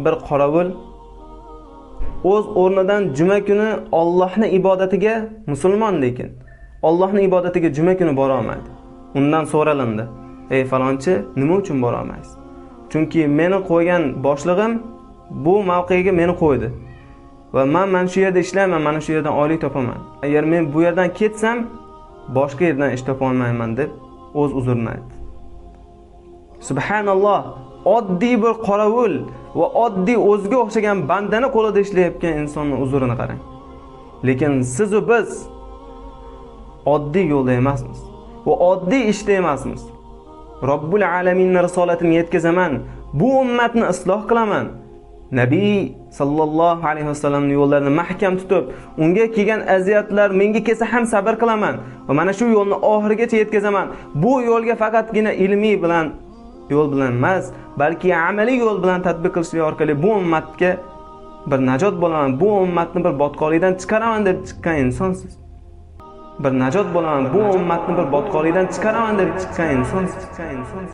bir qorovul o'z o'rnidan juma kuni Allohning ibodatiga musulmon lekin Allohning ibodatiga juma kuni bora olmadi. Undan so'ralindi: "Ey falonchi, nima uchun bora olmaysiz?" Chunki meni qo'ygan boshlig'im bu mavqega meni qo'ydi va men mana shu yerda ishlayman, mana shu yerdan oylik topaman. Agar men bu yerdan ketsam, boshqa yerdan ish topa olmayman deb o'z uzrini aytdi. Subhanalloh, oddiy bir qorovul va oddiy o'zga o'xshagan bandani qo'lida ishlayotgan insonning uzurini qarang. Lekin siz va biz oddiy yo'lda emasmiz va oddiy ishda emasmiz. Robbul alaminning risolatini yetkazaman, bu ummatni isloh qilaman. Nabiy sallallohu alayhi vasallamning yo'llarini mahkam tutib, unga kelgan aziyatlar menga kelsa ham sabr qilaman va mana shu yo'lni oxirigacha yetkazaman. Bu yo'lga faqatgina ilmiy bilan yo'l bilan emas, balki amaliy yo'l bilan tatbiq qilish orqali bu ummatga bir najot bo'laman, bu ummatni bir botqoqlikdan chiqaraman deb chiqqan insonsiz. Bir najot bo'laman, bu ummatni bir botqoqlikdan chiqaraman deb chiqqan insonsiz.